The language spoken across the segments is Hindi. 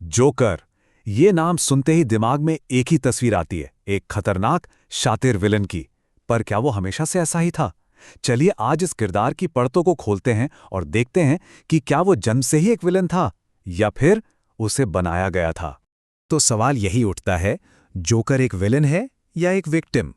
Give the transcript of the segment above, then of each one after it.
जोकर। ये नाम सुनते ही दिमाग में एक ही तस्वीर आती है, एक खतरनाक शातिर विलन की। पर क्या वो हमेशा से ऐसा ही था? चलिए आज इस किरदार की परतों को खोलते हैं और देखते हैं कि क्या वो जन्म से ही एक विलन था या फिर उसे बनाया गया था। तो सवाल यही उठता है, जोकर एक विलन है या एक विक्टिम?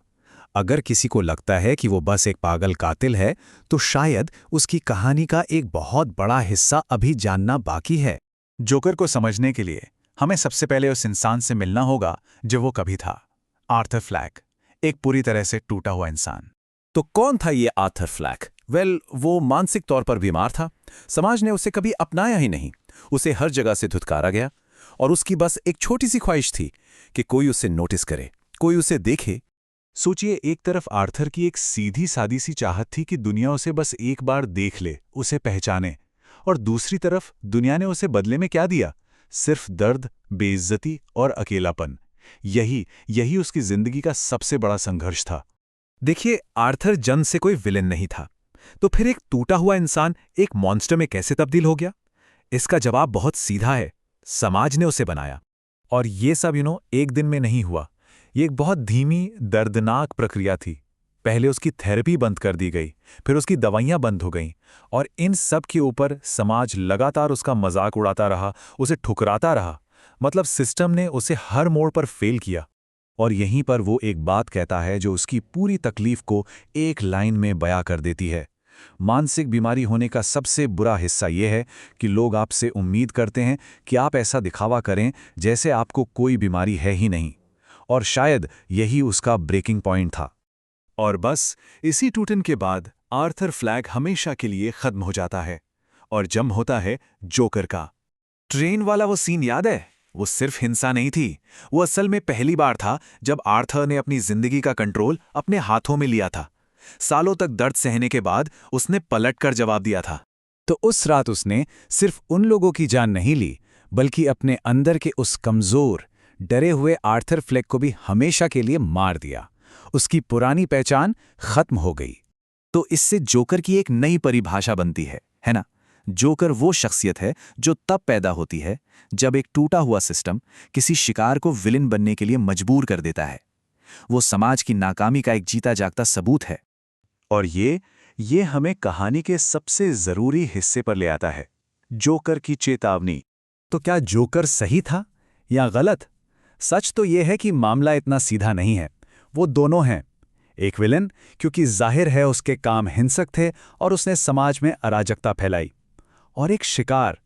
अगर किसी को लगता है कि वो बस एक पागल कातिल है, तो शायद उसकी कहानी का एक बहुत बड़ा हिस्सा अभी जानना बाकी है। जोकर को समझने के लिए हमें सबसे पहले उस इंसान से मिलना होगा जो वो कभी था, आर्थर फ्लैग, एक पूरी तरह से टूटा हुआ इंसान। तो कौन था ये आर्थर फ्लैग? वो मानसिक तौर पर बीमार था। समाज ने उसे कभी अपनाया ही नहीं। उसे हर जगह से धुतकारा गया और उसकी बस एक छोटी सी ख्वाहिश थी कि कोई उसे नोटिस करे, कोई उसे देखे। सोचिए, एक तरफ आर्थर की एक सीधी सादी सी चाहत थी कि दुनिया उसे बस एक बार देख ले, उसे पहचाने, और दूसरी तरफ दुनिया ने उसे बदले में क्या दिया? सिर्फ दर्द, बेइज्जती और अकेलापन। यही उसकी जिंदगी का सबसे बड़ा संघर्ष था। देखिए, आर्थर जन्म से कोई विलेन नहीं था, तो फिर एक टूटा हुआ इंसान एक मॉन्स्टर में कैसे तब्दील हो गया? इसका जवाब बहुत सीधा है, समाज ने उसे बनाया। और ये सब एक दिन में नहीं हुआ। ये एक बहुत धीमी, दर्दनाक प्रक्रिया थी। पहले उसकी थेरेपी बंद कर दी गई, फिर उसकी दवाइयां बंद हो गईं, और इन सब के ऊपर समाज लगातार उसका मजाक उड़ाता रहा, उसे ठुकराता रहा। मतलब सिस्टम ने उसे हर मोड़ पर फेल किया। और यहीं पर वो एक बात कहता है जो उसकी पूरी तकलीफ को एक लाइन में बयां कर देती है। मानसिक बीमारी होने का सबसे बुरा हिस्सा यह है कि लोग आपसे उम्मीद करते हैं कि आप ऐसा दिखावा करें जैसे आपको कोई बीमारी है ही नहीं। और शायद यही उसका ब्रेकिंग पॉइंट था। और बस इसी टूटन के बाद आर्थर फ्लैग हमेशा के लिए खत्म हो जाता है और जन्म होता है जोकर का। ट्रेन वाला वो सीन याद है? वो सिर्फ हिंसा नहीं थी, वो असल में पहली बार था जब आर्थर ने अपनी जिंदगी का कंट्रोल अपने हाथों में लिया था। सालों तक दर्द सहने के बाद उसने पलटकर जवाब दिया था। तो उस रात उसने सिर्फ उन लोगों की जान नहीं ली, बल्कि अपने अंदर के उस कमजोर, डरे हुए आर्थर फ्लैग को भी हमेशा के लिए मार दिया। उसकी पुरानी पहचान खत्म हो गई। तो इससे जोकर की एक नई परिभाषा बनती है ना? जोकर वो शख्सियत है जो तब पैदा होती है जब एक टूटा हुआ सिस्टम किसी शिकार को विलेन बनने के लिए मजबूर कर देता है। वो समाज की नाकामी का एक जीता जागता सबूत है। और ये हमें कहानी के सबसे जरूरी हिस्से पर ले आता है, जोकर की चेतावनी। तो क्या जोकर सही था या गलत? सच तो यह है कि मामला इतना सीधा नहीं है। वो दोनों हैं। एक विलेन क्योंकि जाहिर है उसके काम हिंसक थे और उसने समाज में अराजकता फैलाई, और एक शिकार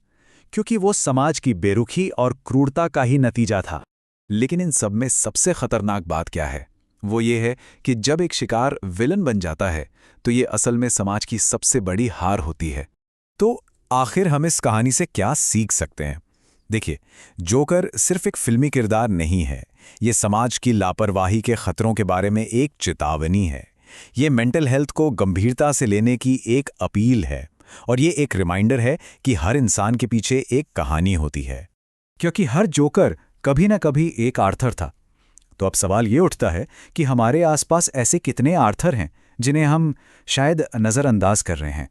क्योंकि वो समाज की बेरुखी और क्रूरता का ही नतीजा था। लेकिन इन सब में सबसे खतरनाक बात क्या है? वो ये है कि जब एक शिकार विलन बन जाता है तो ये असल में समाज की सबसे बड़ी हार होती है। तो आखिर हम इस कहानी से क्या सीख सकते हैं? देखिए, जोकर सिर्फ एक फिल्मी किरदार नहीं है। ये समाज की लापरवाही के खतरों के बारे में एक चेतावनी है। ये मेंटल हेल्थ को गंभीरता से लेने की एक अपील है, और ये एक रिमाइंडर है कि हर इंसान के पीछे एक कहानी होती है। क्योंकि हर जोकर कभी ना कभी एक आर्थर था। तो अब सवाल ये उठता है कि हमारे आसपास ऐसे कितने आर्थर हैं जिन्हें हम शायद नज़रअंदाज कर रहे हैं।